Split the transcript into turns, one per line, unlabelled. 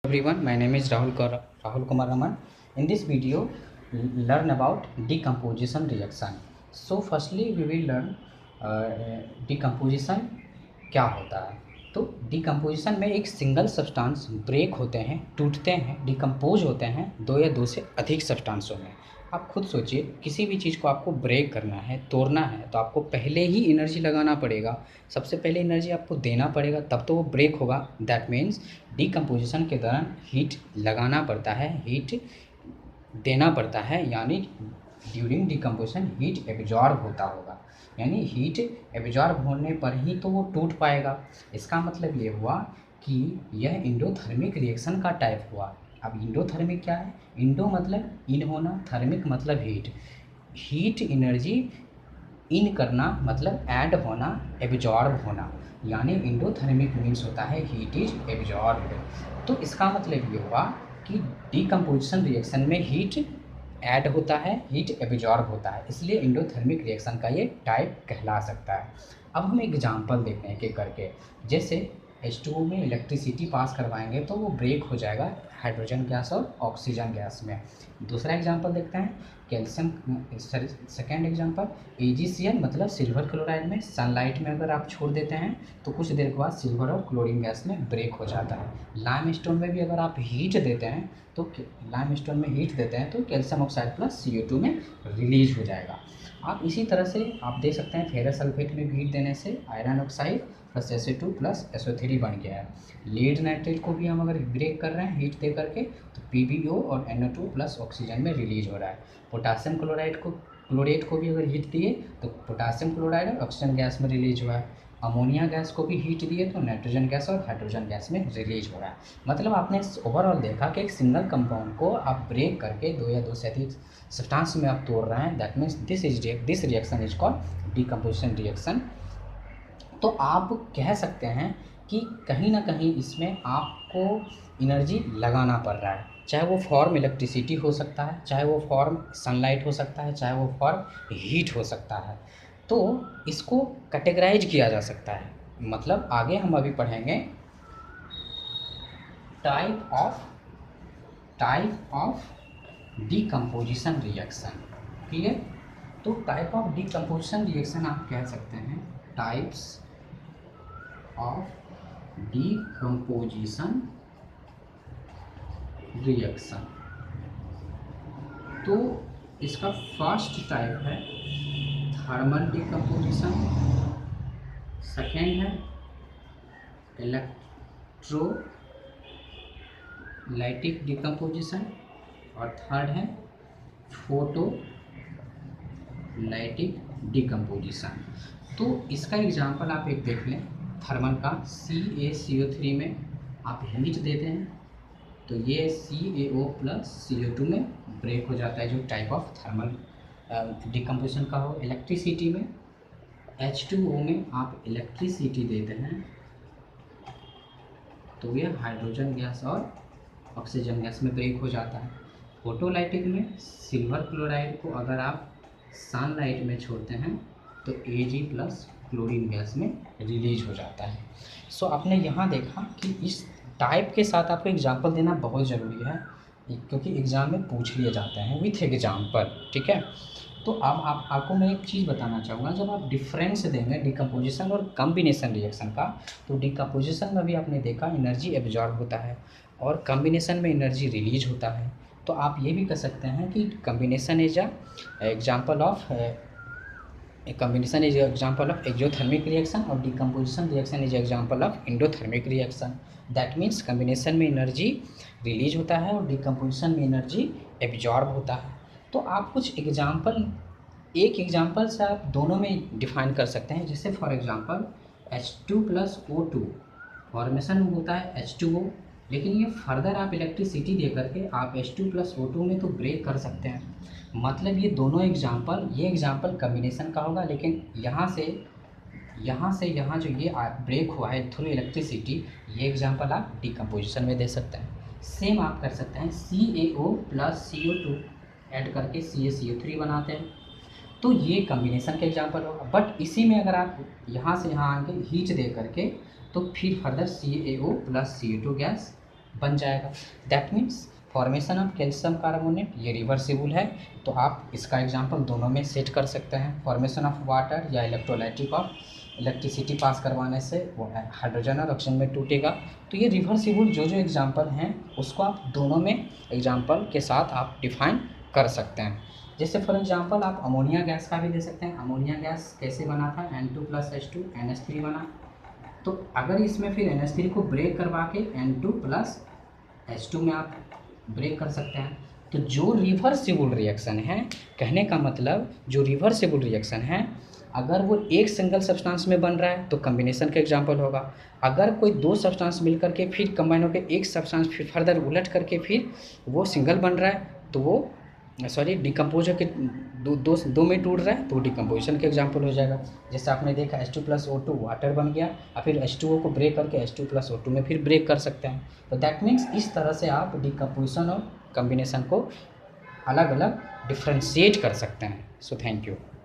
Everyone, my name is Rahul Kumar Raman. In this video, learn about decomposition reaction. So firstly, we will learn decomposition क्या होता है। तो decomposition में एक single substance break होते हैं, टूटते हैं, डिकम्पोज होते हैं दो या दो से अधिक सब्सटेंसों में। आप खुद सोचिए, किसी भी चीज़ को आपको ब्रेक करना है, तोड़ना है, तो आपको पहले ही एनर्जी लगाना पड़ेगा। सबसे पहले एनर्जी आपको देना पड़ेगा, तब तो वो ब्रेक होगा। दैट मीन्स डिकम्पोजिशन के दौरान हीट लगाना पड़ता है, हीट देना पड़ता है, यानी ड्यूरिंग डिकम्पोजिशन हीट एब्जॉर्ब होता होगा, यानी हीट एब्जॉर्ब होने पर ही तो वो टूट पाएगा। इसका मतलब ये हुआ कि यह इंडोथर्मिक रिएक्शन का टाइप हुआ। अब इंडोथर्मिक क्या है? इंडो मतलब इन होना, थर्मिक मतलब हीट। हीट एनर्जी इन करना मतलब ऐड होना, एब्जॉर्ब होना, यानी इंडोथर्मिक मीन्स होता है हीट इज एब्जॉर्ब्ड। तो इसका मतलब ये हुआ कि डिकम्पोजिशन रिएक्शन में हीट ऐड होता है, हीट एब्जॉर्ब होता है, इसलिए इंडोथर्मिक रिएक्शन का ये टाइप कहला सकता है। अब हम एग्जांपल देखते हैं एक करके। जैसे H2O में इलेक्ट्रिसिटी पास करवाएंगे तो वो ब्रेक हो जाएगा हाइड्रोजन गैस और ऑक्सीजन गैस में। दूसरा एग्जांपल देखते हैं, कैल्शियम। सेकेंड एग्जांपल AgCl मतलब सिल्वर क्लोराइड में सनलाइट में अगर आप छोड़ देते हैं तो कुछ देर के बाद सिल्वर और क्लोरीन गैस में ब्रेक हो जाता है। लाइमस्टोन में भी अगर आप हीट देते हैं तो लाइमस्टोन में हीट देते हैं तो कैल्शियम ऑक्साइड प्लस CO2 में रिलीज हो जाएगा। आप इसी तरह से आप देख सकते हैं फेरस सल्फेट में हीट देने से iron oxide plus SA2 plus SO3 बन गया है। लीड नाइट्रेट को भी हम अगर ब्रेक कर रहे हैं हीट दे करके तो PbO और NO2 प्लस ऑक्सीजन में रिलीज हो रहा है। पोटासियम क्लोराइड को भी अगर हीट दिए तो पोटासियम क्लोराइड और ऑक्सीजन गैस में रिलीज हुआ है। अमोनिया गैस को भी हीट दिए तो नाइट्रोजन गैस और हाइड्रोजन गैस में रिलीज हो रहा है। मतलब आपने ओवरऑल देखा कि एक सिंगल कंपाउंड को आप ब्रेक करके दो या दो से अधिक सब्सटेंस में आप तोड़ रहे हैं। That means this reaction is called decomposition reaction. तो आप कह सकते हैं कि कहीं ना कहीं इसमें आपको एनर्जी लगाना पड़ रहा है, चाहे वो फॉर्म इलेक्ट्रिसिटी हो सकता है, चाहे वो फॉर्म सनलाइट हो सकता है, चाहे वो फॉर्म हीट हो सकता है। तो इसको कैटेगराइज किया जा सकता है। मतलब आगे हम अभी पढ़ेंगे type of decomposition reaction. Clear? तो टाइप ऑफ डिकम्पोजिशन रिएक्शन आप कह सकते हैं टाइप्स ऑफ डिकम्पोजिशन रिएक्शन। तो इसका फर्स्ट टाइप है थर्मल डिकम्पोजिशन, सेकेंड है इलेक्ट्रोलाइटिक डिकम्पोजिशन और थर्ड है फोटोलाइटिक डिकम्पोजिशन। तो इसका एग्जांपल आप एक देख लें, थर्मल का CaCO3 में आप हीट देते हैं तो ये CaO प्लस CO2 में ब्रेक हो जाता है, जो टाइप ऑफ थर्मल डिकम्पोजिशन का हो। इलेक्ट्रिसिटी में H2O में आप इलेक्ट्रिसिटी देते हैं तो ये हाइड्रोजन गैस और ऑक्सीजन गैस में ब्रेक हो जाता है। फोटोलाइटिक में सिल्वर क्लोराइड को अगर आप सनलाइट में छोड़ते हैं तो Ag प्लस क्लोरीन गैस में रिलीज हो जाता है। सो आपने यहाँ देखा कि इस टाइप के साथ आपको एग्जाम्पल देना बहुत ज़रूरी है, क्योंकि एग्ज़ाम में पूछ लिए जाते हैं विथ एग्जाम्पल। ठीक है? तो अब आपको मैं एक चीज़ बताना चाहूँगा, जब आप डिफरेंस देंगे डिकम्पोजिशन और कम्बिनेशन रिएक्शन का, तो डिकम्पोजिशन में भी आपने देखा एनर्जी एब्जॉर्ब होता है और कम्बिनेशन में एनर्जी रिलीज होता है। तो आप ये भी कह सकते हैं कि combination is example of exothermic reaction और decomposition reaction is example of endothermic reaction. That means combination में एनर्जी रिलीज होता है और डिकम्पोजिशन में एनर्जी एब्जॉर्ब होता है। तो आप कुछ एक एग्जाम्पल से आप दोनों में डिफाइन कर सकते हैं। जैसे for example H2 plus O2 formation होता है H2O, लेकिन ये फर्दर आप इलेक्ट्रिसिटी दे करके आप H2 प्लस O2 में तो ब्रेक कर सकते हैं। मतलब ये दोनों एग्जाम्पल, ये एग्जाम्पल कम्बिनेशन का होगा, लेकिन यहाँ से यहाँ जो ये ब्रेक हुआ है थ्रू इलेक्ट्रिसिटी, ये एग्जाम्पल आप डिकम्पोजिशन में दे सकते हैं। सेम आप कर सकते हैं CaO प्लस CO2 ऐड करके CaCO3 बनाते हैं, तो ये कम्बिनेशन का एग्जाम्पल होगा। बट इसी में अगर आप यहाँ से यहाँ आगे हीट दे करके तो फिर further CaO plus CO2 gas बन जाएगा। That means formation of calcium carbonate ये रिवर्सिबल है। तो आप इसका एग्जांपल दोनों में सेट कर सकते हैं। फॉर्मेशन ऑफ वाटर या इलेक्ट्रोलाइटिक ऑफ इलेक्ट्रिसिटी पास करवाने से वो हाइड्रोजन और ऑक्सीजन में टूटेगा। तो ये रिवर्सिबल जो जो एग्जांपल हैं उसको आप दोनों में एग्जांपल के साथ आप डिफाइन कर सकते हैं। जैसे फॉर एग्जांपल आप अमोनिया गैस का भी दे सकते हैं। अमोनिया गैस कैसे बना था, N2 + H2 NH3 बना। तो अगर इसमें फिर NH3 को ब्रेक करवा के N2 + H2 में आप ब्रेक कर सकते हैं। तो जो रिवर्सिबल रिएक्शन है, कहने का मतलब जो रिवर्सिबल रिएक्शन है, अगर वो एक सिंगल सब्सटेंस में बन रहा है तो कॉम्बिनेशन का एग्जांपल होगा। अगर कोई दो सब्सटेंस मिलकर के फिर कंबाइन होकर एक सब्सटेंस फिर फर्दर उलट करके फिर वो सिंगल बन रहा है तो वो डिकम्पोज होकर दो में टूट रहा है तो डिकम्पोजिशन का एग्जांपल हो जाएगा। जैसे आपने देखा H2 + O2 वाटर बन गया और फिर H2O को ब्रेक करके H2 + O2 में फिर ब्रेक कर सकते हैं। तो दैट मीन्स इस तरह से आप डिकम्पोजिशन और कॉम्बिनेशन को अलग अलग डिफ्रेंशिएट कर सकते हैं। So thank you.